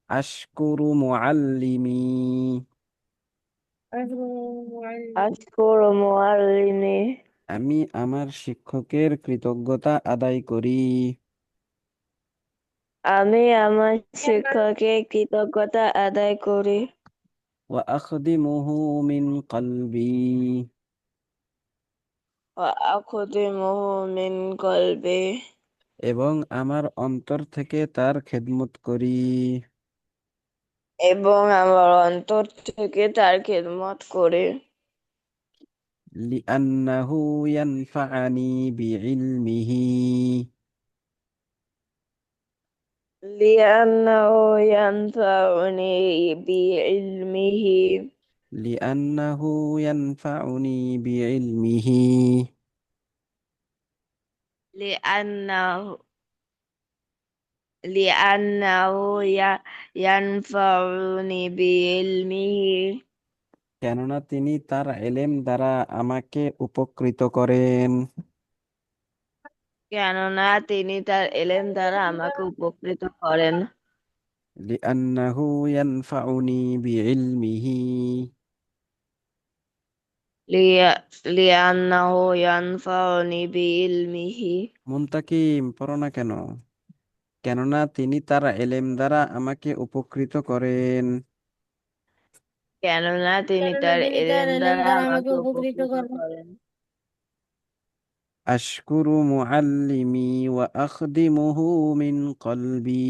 আশকুরু মুআল্লিমি। আশকুরু মুআল্লিমি। আমি আমার শিক্ষকের কৃতজ্ঞতা আদায় করি। আমি আমার শিক্ষকের কৃতজ্ঞতা আদায় করি। ওয়া আখদিমুহু মিন কলবি। ওয়া আখদিমুহু মিন কলবি। এবং আমার অন্তর থেকে তার খেদমত করি। এবং আমার অন্তর থেকে তার খেদমত করি। লিআন্নাহু ইয়ানফাআনি বিইলমিহি। লিআন্নাহু ইয়ানফাউনি বিইলমিহি। লিআন্নাহু ইয়ানফাউনি বিইলমিহি। লিআন্নাহু লিআন্নাহু ইয়ানফাউনি বিইলমিহি। কেননা তিনি তার এলেম দ্বারা আমাকে উপকৃত করেন। কেননা তিনি তার এলেম দ্বারা আমাকে উপকৃত করেন। লিআন্নাহু ইয়ানফাউনি বিইলমিহি। লিআন্নাহু ইয়ানফাউনি বিইলমিহি। মুনতাকিম পড়ো না কেন? কেননা তিনি তার এলেম দ্বারা আমাকে উপকৃত করেন। কেননা তিনি তার এলেম দ্বারা আমাকে উপকৃত করেন। আশকুরু মুআল্লিমি ওয়া আখদিমুহু মিন কলবি।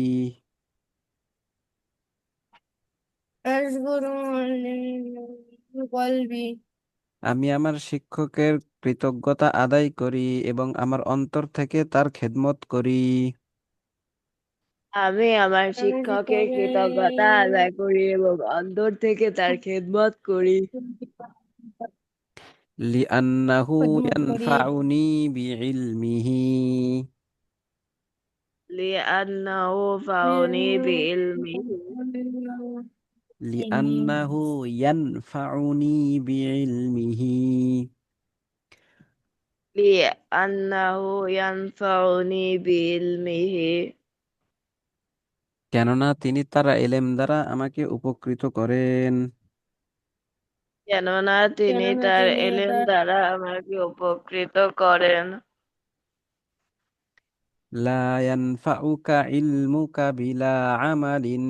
আমি আমার শিক্ষকের কৃতজ্ঞতা আদায় করি এবং আমার অন্তর থেকে তার খেদমত করি। আমি আমার শিক্ষকের কৃতজ্ঞতা আদায় করি এবং অন্তর থেকে তার খেদমত করি। লিআন্নাহু ইয়ানফাউনি বিইলমিহি। লিআন্নাহু ফাউনি বিইলমিহি। লিআন্নাহু ইয়ানফাউনি বিইলমিহি। লিআন্নাহু ইয়ানফাউনি বিইলমিহি। কেননা তিনি তার এলেম দ্বারা আমাকে উপকৃত করেন। কেননা তিনি তার এলেম দ্বারা আমাকে উপকৃত করেন। লা ইয়ানফাউকা ইলমুকা বিলা আমালিন।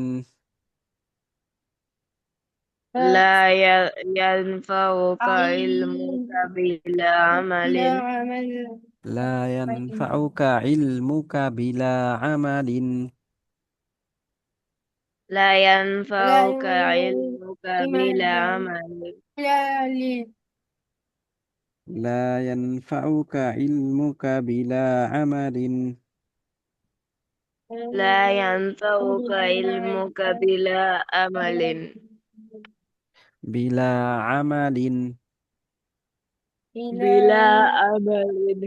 لا ينفعك علمك بلا عمل. লা ইয়ানফাউকা ইলমুকা বিলা আমালিন। لا ينفعك علمك بلا عمل. লা ইয়ানফাউকা ইলমুকা বিলা আমালিন। لا ينفعك علمك بلا عمل. বিলা আমালিন। بلا عمل.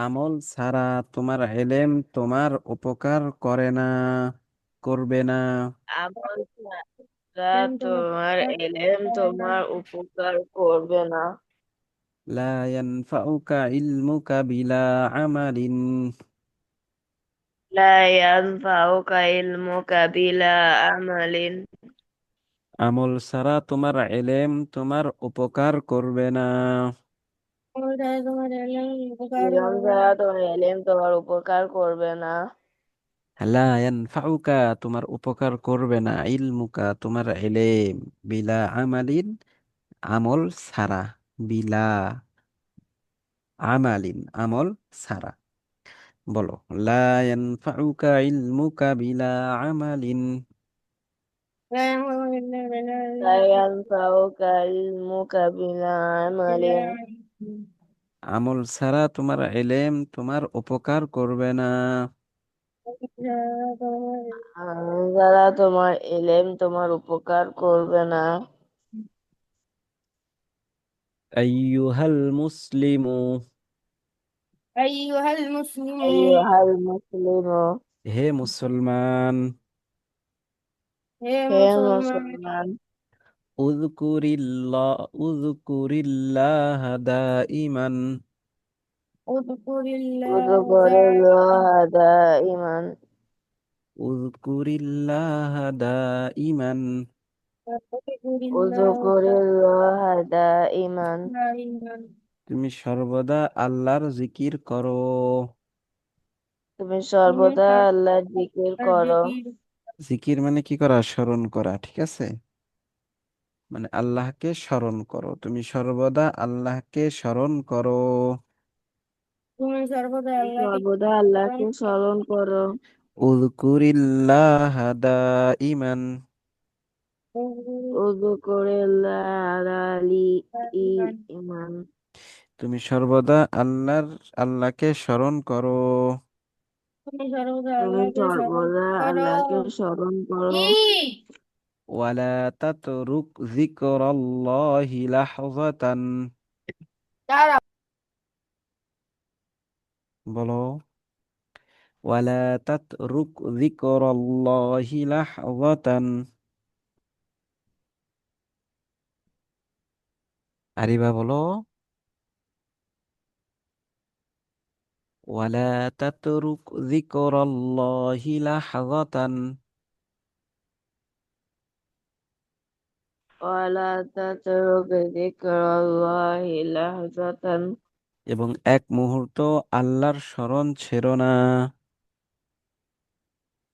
আমল ছাড়া তোমার এলেম তোমার উপকার করে না, করবে না। আমল ছাড়া তোমার এলেম তোমার উপকার করবে না। লা ইয়ানফাউকা ইলমুকা বিলা আমালিন। لا ينفعك علمك بلا عمل. আমল ছাড়া তোমার এলেম তোমার উপকার করবে না। ইলম ছাড়া তোমার এলেম তোমার উপকার করবে না। লা ইয়ানফাউকা তোমার উপকার করবে না, ইলমুকা তোমার এলেম, বিলা আমালিন আমল ছাড়া, বিলা আমালিন আমল ছাড়া। বলো, লা ইয়ানফাউকা ইলমুকা বিলা আমালিন। لا ينفعك علمك بلا عمل. আমল ছাড়া তোমার এলেম তোমার উপকার করবে না। যারা তোমার এলেম তোমার উপকার করবে না। আইয়ুহাল মুসলিমু। আইয়ুহাল মুসলিম। হে মুসলমান। হে মুসলমান। উযকুরিল্লাহ দাইমান। উযকুরিল্লাহ দাইমান। উযকুরিল্লাহ দাইমান। উযকুরিল্লাহ দাইমান। তুমি সর্বদা আল্লাহর জিকির করো। তুমি সর্বদা আল্লাহর জিকির করো। জিকির মানে কি করা? স্মরণ করা, ঠিক আছে? মানে আল্লাহকে স্মরণ করো, তুমি সর্বদা আল্লাহকে স্মরণ করো। তুমি সর্বদা আল্লাহকে স্মরণ করো। উযকুরিল্লাহ দাইমান। উযকুরিল্লাহ দাইমান। তুমি সর্বদা আল্লাহকে স্মরণ করো। তুমি সর্বদা আল্লাহকে স্মরণ করো। ওয়ালা তাতরুক যিকরাল্লাহি লাহযাতান। বলো। ওয়ালা তাতরুক যিকরাল্লাহি লাহযাতান। আরিবা বলো। ওয়ালা তাতরুক যিকরাল্লাহি লাহযাতান। ওয়ালা তাতরুক যিকরাল্লাহি লাহযাতান। এবং এক মুহূর্ত আল্লাহর স্মরণ ছেড়ো না।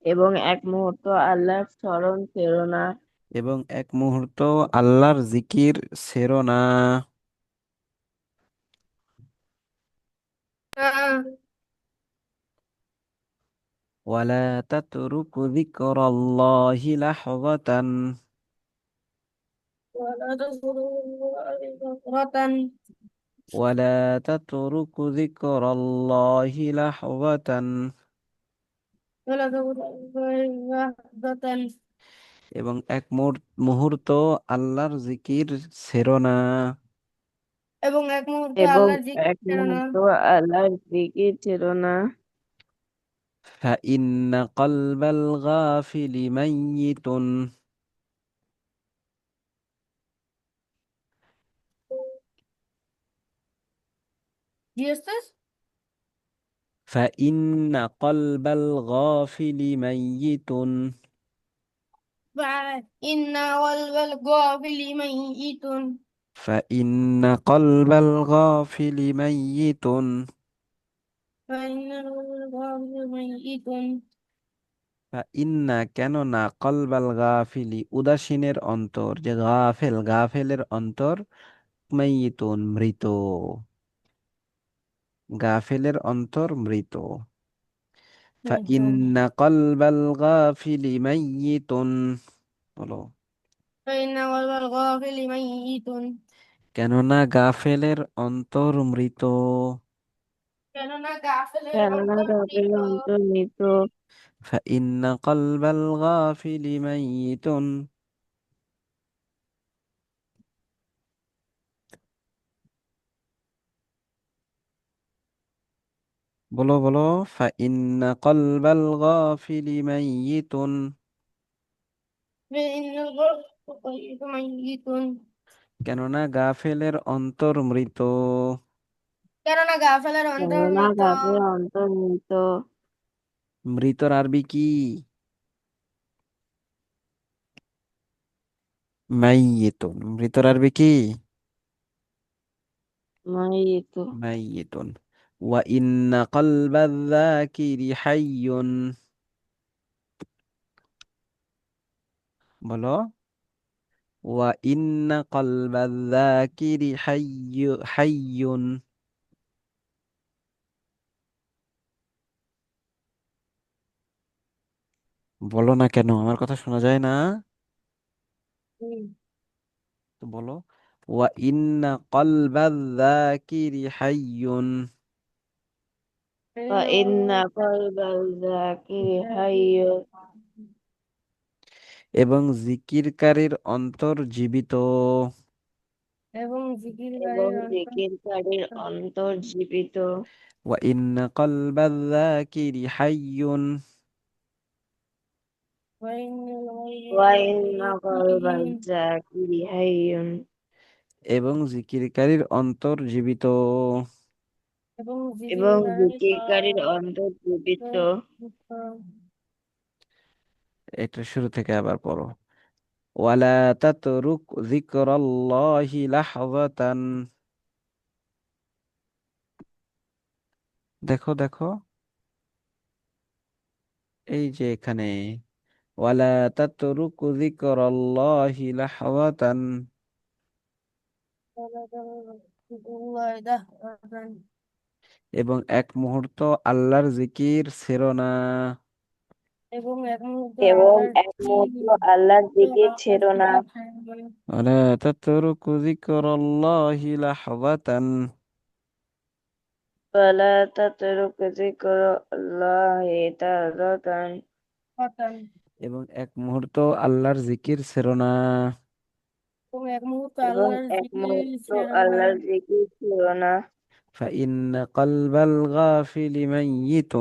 এবং এক মুহূর্ত আল্লাহর স্মরণ ছেড়ো না। এবং এক মুহূর্ত আল্লাহর জিকির ছেড়ো না। ওয়ালা তাতরুক যিকরাল্লাহি লাহযাতান। ولا تترك ذكر الله لحظة। এবং এক মুহূর্ত আল্লাহর জিকির ছেড়ো না। এবং এক মুহূর্ত আল্লাহর জিকির ছেড়ো না। فإن قلب الغافل ميت. فإن قلب الغافل ميت. فإن قلب الغافل ميت. ইন্না কেন না, কলবাল গাফিলি উদাসীনের অন্তর, যে গাফেল গাফেলের অন্তর, মাইয়িতুন মৃত। গাফেলের অন্তর মৃত। ইন্না কলবাল গাফিলি মাইয়িতুন। বলো। কেননা গাফেলের অন্তর মৃত। কেননা গাফেলের অন্তর মৃত। ইন্না কলবাল গাফিলি মাইয়িতুন। বলো বলো। ইন্না কলবাল গাফিলি মাইয়িতুন। কেননা গাফেলের অন্তর মৃত। কেননা গাফেলের অন্তর মৃত। মৃতর আরবি কি? মাইয়েতুন। মৃতর আরবি কি? মাইয়িত। মাইয়েতুন। ওয়া ইন্না কলবাল যাকিরি হাইয়ুন। বলো। ওয়া ইন্না কলবাল যাকিরি হাইয়ুন। বলো না কেন, আমার কথা শোনা যায় না? তো বলো। ওয়া ইন্না কলবাল যাকিরি হাইয়ুন। ইন্না কলবাল যাকিরি হাইয়্যুন। এবং জিকিরকারীর অন্তর জীবিত। এবং জিকিরকারীর অন্তর জীবিত। ওয়া ইন্না কলবাল যাকিরি হাইয়ুন। ওয়াইন্না কলবাল যাকিরি হাইয়্যুন। এবং জিকিরকারীর অন্তর জীবিত। এবং জিকিরকারীর অন্তর জীবিত। এটা শুরু থেকে আবার পড়ো। ওয়ালা তাতরুক যিকরাল্লাহি লাহযাতান। দেখো দেখো, এই যে এখানে ওয়ালা তাতরুক যিকরাল্লাহি লাহযাতান, এবং এক মুহূর্ত আল্লাহর জিকির ছেড়ো না। এবং এক মুহূর্ত এবং আল্লাহর এক মুহূর্ত আল্লাহর দিকে ছেড়ো না। ওয়ালা তাতরুক যিকরাল্লাহি লাহযাতান, ফালা তাতরুক যিকরাল্লাহি তা'আলাতান। এবং এক মুহূর্ত আল্লাহর জিকির ছেড়ো না। এবং এক মুহূর্ত এবং আল্লাহর এক জিকির মুহূর্ত ছেড়ো না। আল্লাহর জিকির ছেড়ো না। فإن قلب الغافل ميت.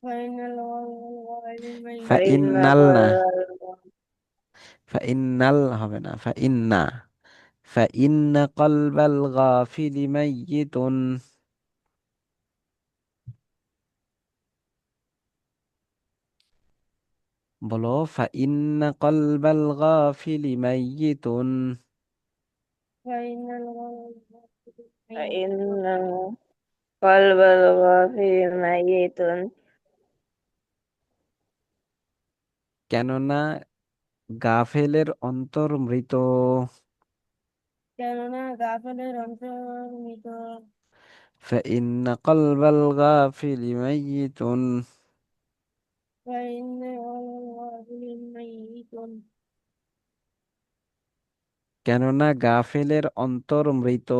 ফাইনাল ওয়াল فإنال فإنك না, فإنال হবে না, فإن فإن قلب الغافل ميت. বলো فإن قلب الغافل ميت. ফাইনাল فإن قلب الغافل ميت। কেননা গাফেলের অন্তর মৃত। কেননা গাফেলের অন্তর্নিহিত। فإن قلب الغافل ميت. কেননা গাফেলের অন্তর মৃত।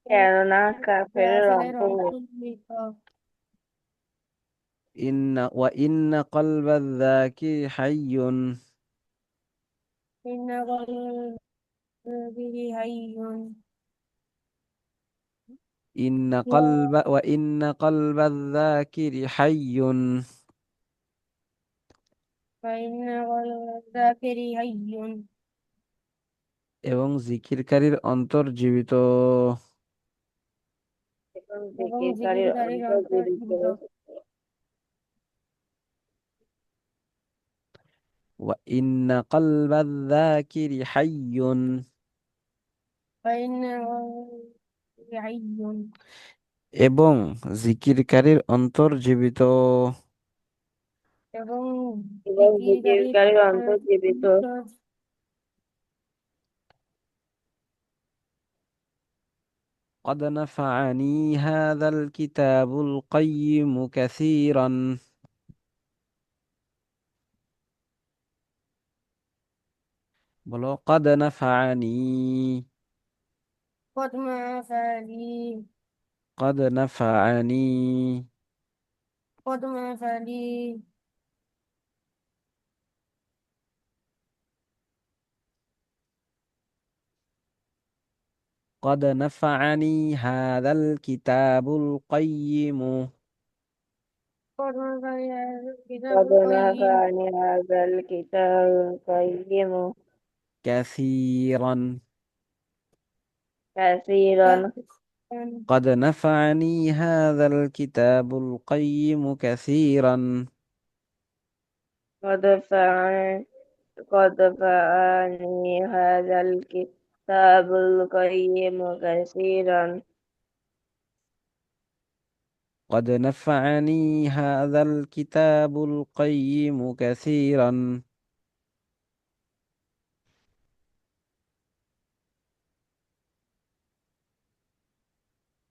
কেননা কাফেরের গাফেলের অন্তর। অন্তর্নিহিত। وإن قلب الذاكر حي. ইন্না قلبه حي. وإن قلب الذاكر حي. فإن قلب الذاكر حي. এবং জিকিরকারীর অন্তর জীবিত। এবং এবং জিকিরকারীর জিকিরকারীর অন্তর অন্তর জীবিত। জীবিত। وإن قلب الذاكر حي. فإن قلبه حي. এবং জিকিরকারীর অন্তর জীবিত। এবং এবং জিকিরকারীর জিকিরকারীর অন্তর অন্তর জীবিত। জীবিত। قد نفعني هذا الكتاب القيم كثيرا. বলো قد نفعني. قد ما فعلي. قد نفعني. قد ما فعلي. قد نفعني هذا الكتاب القيم قد ما فعلي هذا الكتاب قد القيم نفعني هذا الكتاب القيم كثيرا. كثيرا. كثيرا. قد نفعني هذا الكتاب القيم كثيرا. قد فعل قد فعني هذا الكتاب القيم كثيرا. قد نفعني هذا الكتاب القيم كثيرا.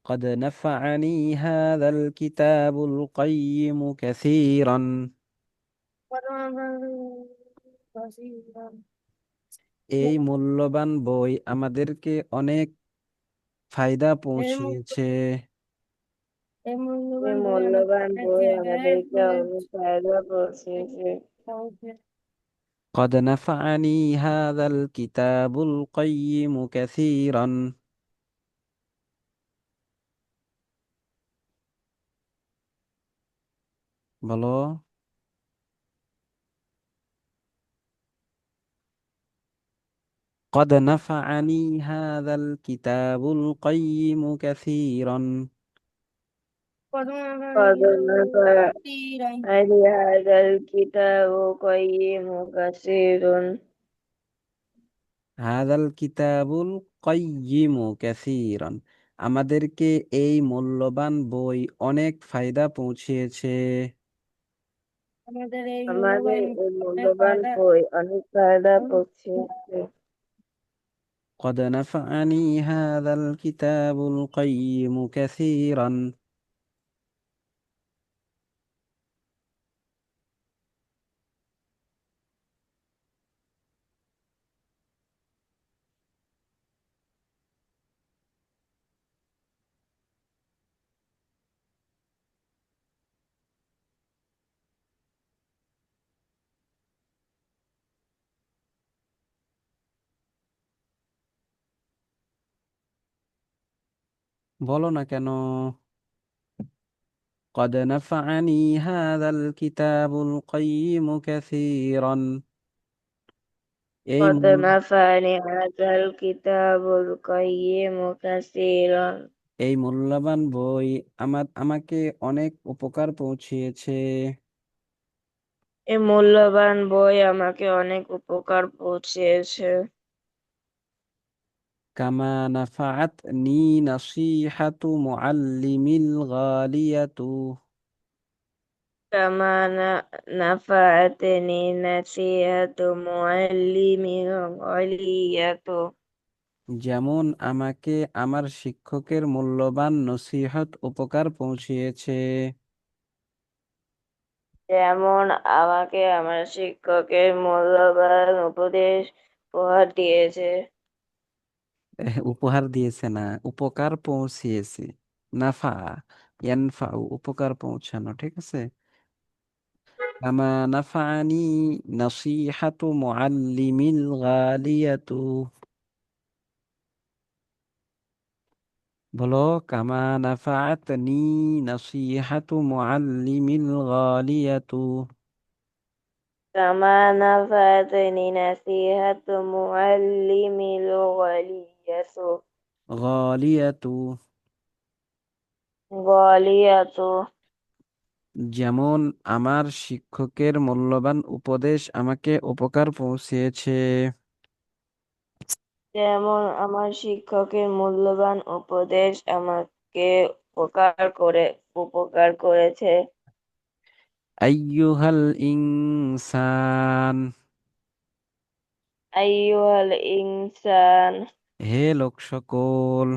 قد نفعني هذا الكتاب القيم كثيرا. قد ما فعلي كثيرا. এই মূল্যবান বই আমাদেরকে অনেক ফায়দা এই পৌঁছিয়েছে। এই এই মূল্যবান বই আমাদের মূল্যবান বই আমাদেরকে অনেক ফায়দা পৌঁছেছে। قد نفعني هذا الكتاب القيم كثيرا. বলো قد نفعني هذا الكتاب القيم كثيرا. قد نفعني هذا الكتاب قيم كثير হাদাল কিতাবুল কাইয়িমু কাসীরান, আমাদেরকে এই মূল্যবান বই অনেক ফায়দা পৌঁছিয়েছে। আমাদের এই মূল্যবান বই অনেক ফায়দা পৌঁছেছে। قد نفعني هذا الكتاب القيم كثيرا। বলো না কেন? قد نفعني هذا الكتاب القيم كثيرا، এই قد মূল نفعني هذا الكتاب القيم كثيرا এই মূল্যবান বই আমাকে অনেক উপকার পৌঁছিয়েছে। এই মূল্যবান বই আমাকে অনেক উপকার পৌঁছেছে। কামা নাফাআতনি নাসিহাতু মুআল্লিমিল গালিয়াতু। كما نفعتني نصيحة معلم علية যেমন আমাকে আমার শিক্ষকের মূল্যবান নসিহত উপকার পৌঁছিয়েছে। যেমন আমাকে আমার শিক্ষকের মূল্যবান উপদেশ উপহার দিয়েছে। উপহার দিয়েছে না, উপকার পৌঁছিয়েছে। নাফা, ইয়ানফাউ, উপকার পৌঁছানো, ঠিক আছে। কামা নাফানি নাসিহাতু মুআল্লিমিল গালিয়াতু। বলো, কামা নাফাআতনি নাসিহাতু মুআল্লিমিল গালিয়াতু। كما نفعتني نصيحة معلم الغالية গালিয়াতু, غالية যেমন আমার শিক্ষকের মূল্যবান উপদেশ আমাকে উপকার পৌঁছিয়েছে। যেমন আমার শিক্ষকের মূল্যবান উপদেশ আমাকে উপকার করেছে। আইয়ুহাল ইনসান, আইয়ুহাল ইনসান হে লোক সকল।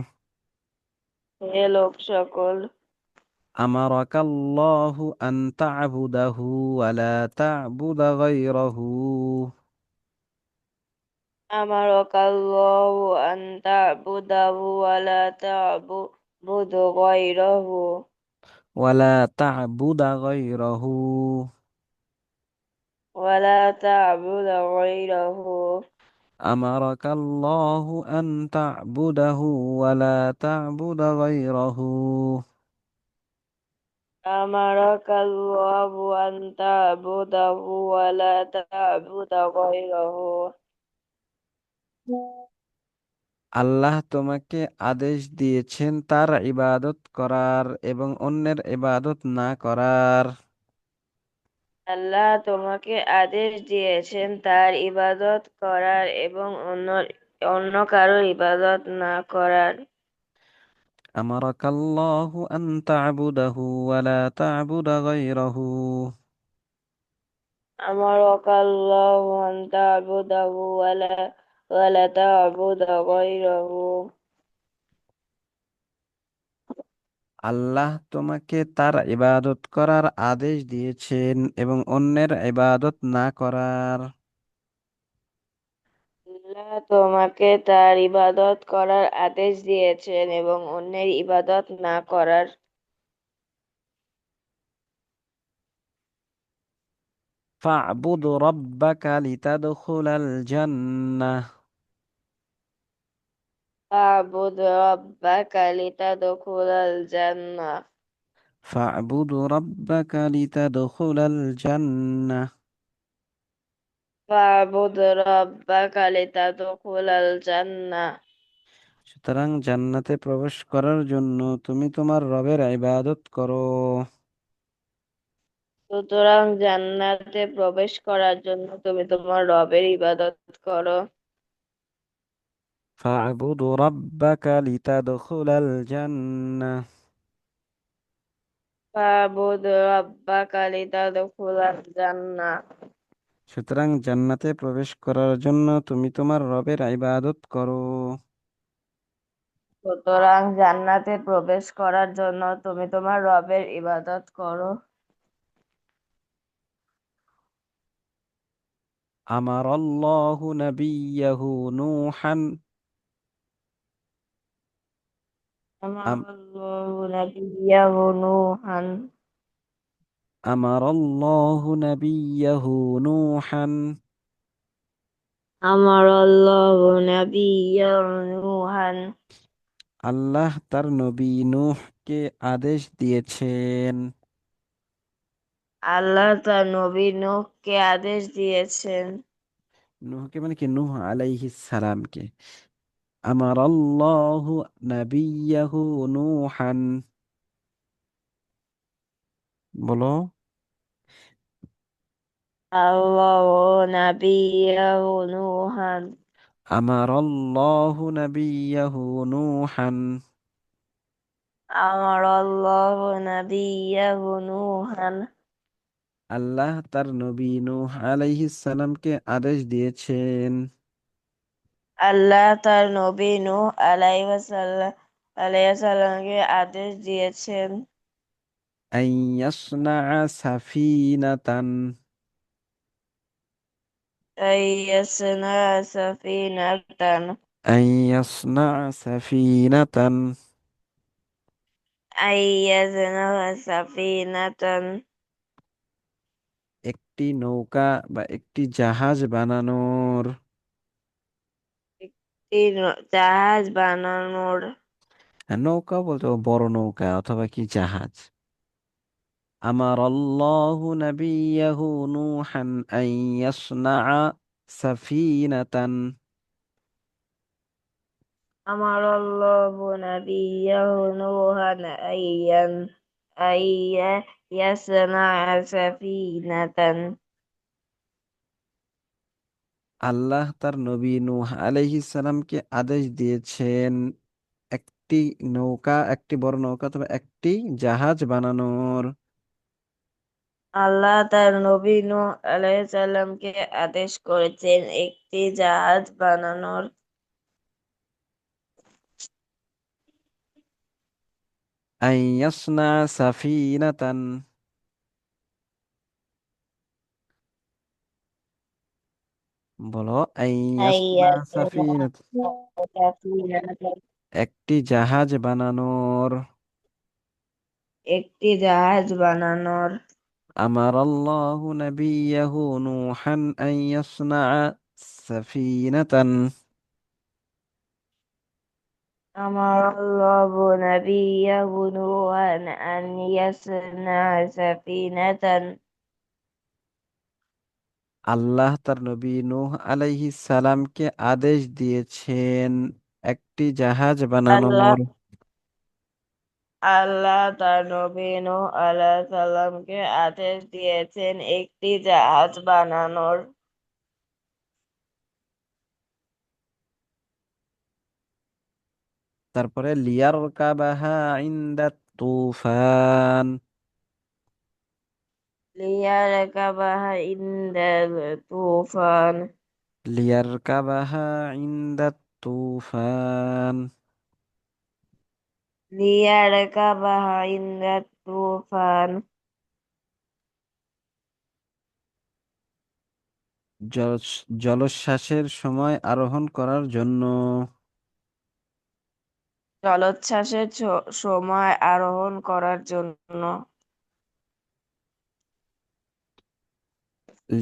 হে লোক সকল আমারাকাল্লাহু আন তা'বুদাহু ওয়া লা তা'বুদা গায়রাহু। আমারাকাল্লাহু আন তা'বুদাহু ওয়া লা তা'বুদু গায়রাহু ওয়া লা তা'বুদা গায়রাহু। ওয়া লা তা'বুদু গায়রাহু আমারাকাল্লাহু আন তা'বুদাহু ওয়া লা তা'বুদা গায়রাহু। আমারাকাল্লাহু আন তা'বুদাহু ওয়া লা তা'বুদু গায়রাহু আল্লাহ তোমাকে আদেশ দিয়েছেন তার ইবাদত করার এবং অন্যের ইবাদত না করার। আল্লাহ তোমাকে আদেশ দিয়েছেন তার ইবাদত করার এবং অন্য কারো ইবাদত না করার। আমারাকাল্লাহু আন তা'বুদাহু ওয়া লা তা'বুদা গায়রাহু। আমারাকাল্লাহু আন তা'বুদাহু ওয়া লা তা'বুদু গায়রাহু আল্লাহ তোমাকে তার ইবাদত করার আদেশ দিয়েছেন এবং অন্যের ইবাদত না করার। আল্লাহ তোমাকে তার ইবাদত করার আদেশ দিয়েছেন এবং অন্যের ইবাদত না করার। ফা'বুদ রাব্বাকা লিতাদখুলাল জান্নাহ। আ'বুদ রাব্বাকা লিতাদখুলাল জান্নাহ ফা'বুদ রাব্বাকা লিতাদখুলাল জান্নাহ। ফা'বুদ রাব্বাকা লিতাদখুলাল জান্নাহ সুতরাং জান্নাতে প্রবেশ করার জন্য তুমি তোমার রবের ইবাদত করো। সুতরাং জান্নাতে প্রবেশ করার জন্য তুমি তোমার রবের ইবাদত করো। فاعبد ربك لتدخل الجنة। ফাবুদ রাব্বাকা লিতাদখুলাল জান্নাহ। সুতরাং জান্নাতে প্রবেশ করার জন্য তুমি তোমার রবের ইবাদত করো। সুতরাং জান্নাতে প্রবেশ করার জন্য তুমি তোমার রবের ইবাদত করো। أمر الله نبيه نوحا أم আমারাল্লাহু নাবিয়্যাহু নূহান। أمر الله نبيه نوحا আমারাল্লাহু নাবিয়্যাহু নূহান। আল্লাহ তার নবী নূহকে আদেশ দিয়েছেন। আল্লাহ তার নবী নূহকে আদেশ দিয়েছেন। নূহকে মানে কি, নূহ আলাইহিস সালামকে। আমারাল্লাহু নাবিয়াহু নূহান, বলো। আল্লাহ নাবিয়্যাহু নূহান। আমারাল্লাহু নাবিয়াহু নূহান, আমারাল্লাহু নাবিয়্যাহু নূহান। আল্লাহ তার নবী নূহ আলাইহিস সালামকে আদেশ দিয়েছেন। আল্লাহ তার নবী নূহ আলাইহিসসালামকে আদেশ দিয়েছেন। আন ইয়াসনা সাফিনাতান, আইয়াসনা সাফিনাতান। আন ইয়াসনা সাফিনাতান, আইয়াসনা সাফিনাতান। একটি নৌকা বা একটি জাহাজ বানানোর। একটি জাহাজ বানানোর। আর নৌকা বলতে বড় নৌকা অথবা কি জাহাজ। আমার আল্লাহু নবিয়াহু নূহান আন ইয়াসনা সাফিনাতান, আমারাল্লাহু নাবিয়্যাহু নূহান আইয়াসনা সাফিনাতান। আল্লাহ তার নবী নূহ আলাইহিস সালামকে আদেশ দিয়েছেন একটি নৌকা, একটি বড় নৌকা অথবা একটি জাহাজ বানানোর। আল্লাহ তার নবী নূহ আলাইহিসসালামকে আদেশ করেছেন একটি জাহাজ বানানোর। আন ইয়াসনা সাফিনাতান, বলো। আন ইয়াসনা আইয়াসনা সাফিনাতান, সাফিনাতান। একটি জাহাজ বানানোর। একটি জাহাজ বানানোর। أمر الله نبيه نوحا أن يصنع سفينة আমারাল্লাহু নাবিয়্যাহু নূহান আন ইয়াসনা সাফিনাতান। আল্লাহ তার নবী নূহ আলাইহিস সালামকে আদেশ দিয়েছেন একটি জাহাজ আল্লাহ বানানোর। আল্লাহ তার নবী নূহ আলাইহিসসালামকে আদেশ দিয়েছেন একটি জাহাজ বানানোর। তারপরে লিয়ার কাবাহা ইনদাত তুফান, লিয়ারকাবাহা ইনদাল তুফান। লিয়ার কাবাহা ইনদাত তুফান, লিয়ারকাবাহা ইনদাত তুফান। জলোচ্ছ্বাসের সময় আরোহণ করার জন্য। জলোচ্ছ্বাসের সময় আরোহণ করার জন্য।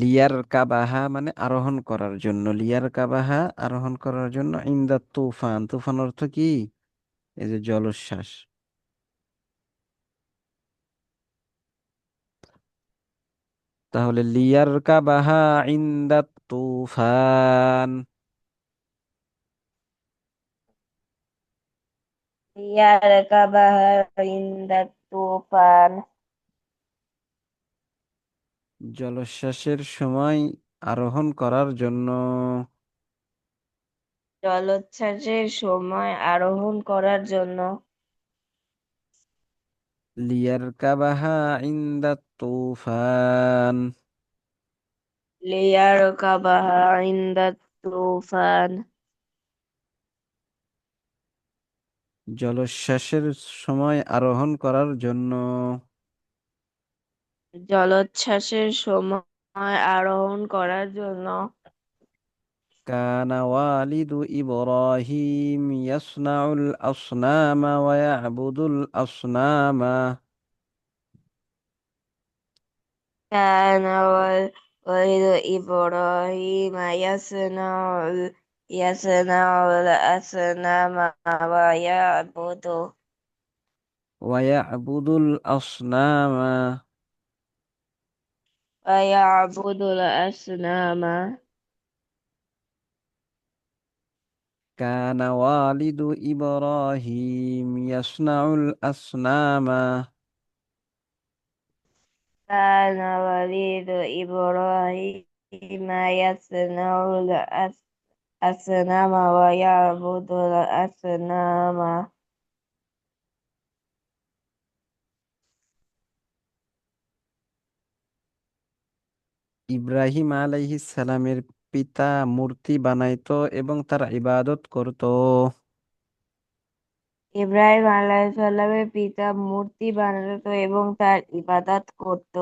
লিয়ার কাবাহা মানে আরোহণ করার জন্য, লিয়ার কাবাহা আরোহণ করার জন্য, ইন্দা তুফান, তুফান অর্থ কি, এই যে জলোচ্ছ্বাস। তাহলে লিয়ার কাবাহা ইন্দা তুফান, ليركبها عند الطوفان জলোচ্ছ্বাসের সময় আরোহণ করার জন্য। জলোচ্ছ্বাসের সময় আরোহণ করার জন্য লিয়ারকাবাহা ইনদাত তুফান। লিয়ারকাবাহা ইনদাত তুফান জলোচ্ছ্বাসের সময় আরোহণ করার জন্য। জলোচ্ছ্বাসের সময় আরোহণ করার জন্য কানা ওয়ালিদু ইব্রাহিম ইয়াসনাউল আসনামা ওয়া ইয়াবুদুল আসনামা। كان والد إبراهيم يصنع الأصنام ويعبد ওয়া ইয়াবুদুল আসনামা। الأصنام কানা ওয়ালিদু ইব্রাহিম ইয়াসনাউল আসনামা। كان والد إبراهيم يصنع الأصنام ويعبد الأصنام ইব্রাহিম আলাইহিস সালামের পিতা মূর্তি বানাইতো এবং তার ইবাদত করত। ইব্রাহিম আলাইহিস সালামের পিতা মূর্তি বানাতো এবং তার ইবাদত করত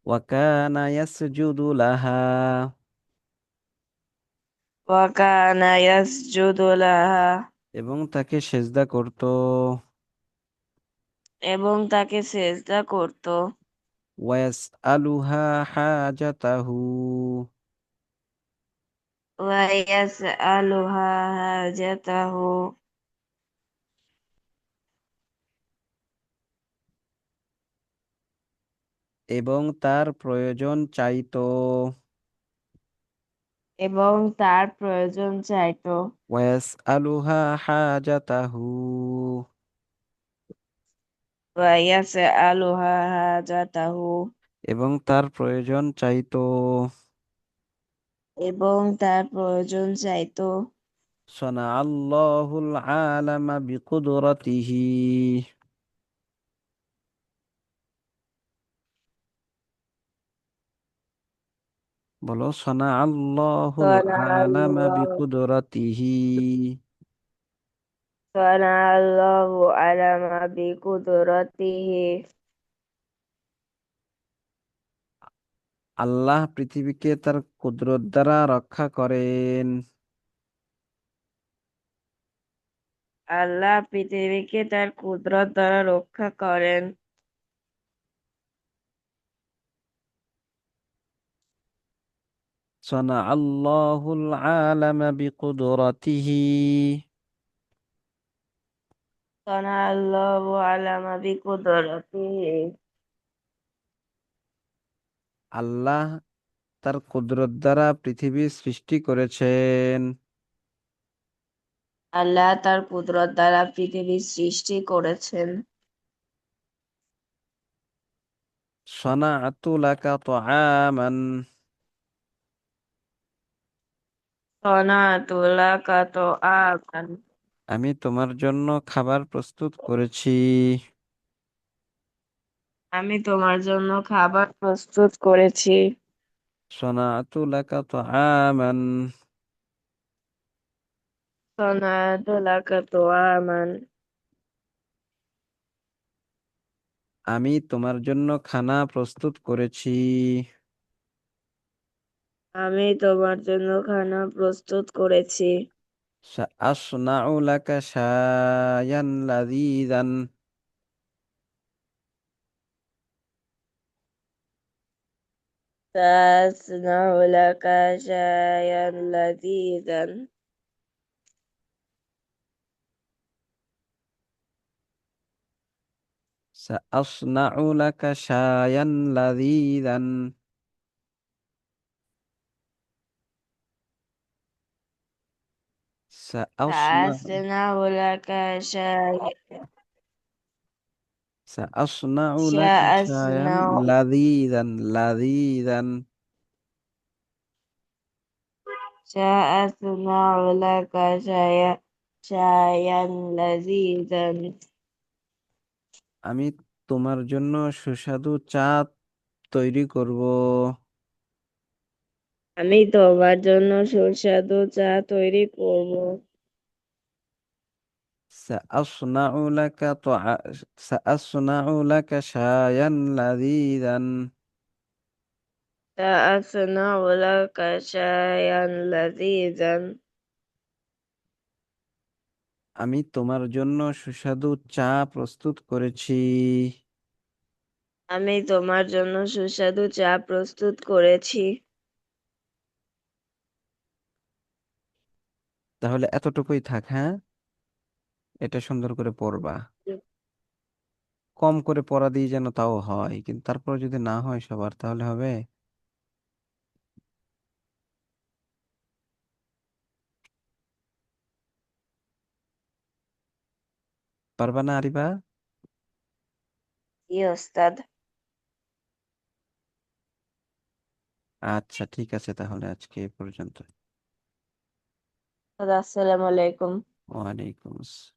ওয়াকানা ইয়াসজুদু লাহা। ওয়াকানা ইয়াসজুদু লাহা এবং তাকে সেজদা করত। এবং তাকে সেজদা করত ওয়াসআলুহা হাজাতাহু। ওয়াইয়াসআলুহা হাজাতাহু এবং তার প্রয়োজন চাইতো। এবং তার প্রয়োজন চাইতো ওয়াসআলুহা হাজাতাহু। ওয়াইয়াসআলুহা হাজাতাহু এবং তার প্রয়োজন চাইতো। এবং তার প্রয়োজন চাইতো সনাআল্লাহুল আলামা বিকুদরাতিহি। বলো সনাআল্লাহুল আলামা সানাআল্লাহু বিকুদরাতিহি। সানাআল্লাহু আলামা বিকুদরাতিহি আল্লাহ পৃথিবীকে তার কুদরত দ্বারা রক্ষা করেন। আল্লাহ পৃথিবীকে তার কুদরত দ্বারা রক্ষা করেন সনাআল্লাহুল আলামা বিকুদরাতিহি। সানাআল্লাহু আলামা বিকুদরাতিহি আল্লাহ তার কুদরত দ্বারা পৃথিবী সৃষ্টি করেছেন। আল্লাহ তার কুদরত দ্বারা পৃথিবীর সৃষ্টি করেছেন সনাআতু লাকা তুআমান। সানাতু লাকা তুআমান আমি তোমার জন্য খাবার প্রস্তুত করেছি। আমি তোমার জন্য খাবার প্রস্তুত করেছি সনাআতু লাকা তুআমান। সানাতু লাকা তুআমান আমি তোমার জন্য খানা প্রস্তুত করেছি। আমি তোমার জন্য খানা প্রস্তুত করেছি সাআসনাউ লাকা শায়ান লাযীযান। سأصنع لك شايا لذيذا সাআসনাউ লাকা শায়ান লাযীযান। سأصنع سأصنع لك شاي سأصنع لك شايا سأصنع لذيذا لذيذا. سأصنع لك شايا لذيذا। আমি তোমার জন্য সুস্বাদু চা তৈরি করব। আমি তোমার জন্য সুস্বাদু চা তৈরি করব। سأصنع لك سأصنع لك شايا لذيذا. سأصنع لك شايا لذيذا। আমি তোমার জন্য সুস্বাদু চা প্রস্তুত করেছি। আমি তোমার জন্য সুস্বাদু চা প্রস্তুত করেছি। তাহলে এতটুকুই থাক, হ্যাঁ, এটা সুন্দর করে পড়বা। কম করে পড়া দিয়ে যেন তাও হয়, কিন্তু তারপর যদি না হয় সবার, তাহলে হবে? পারবা না আরিবা? জি ওস্তাদ। আচ্ছা, ঠিক আছে, তাহলে আজকে এই পর্যন্ত। আসসালামু আলাইকুম। ওয়ালাইকুম আসসালাম।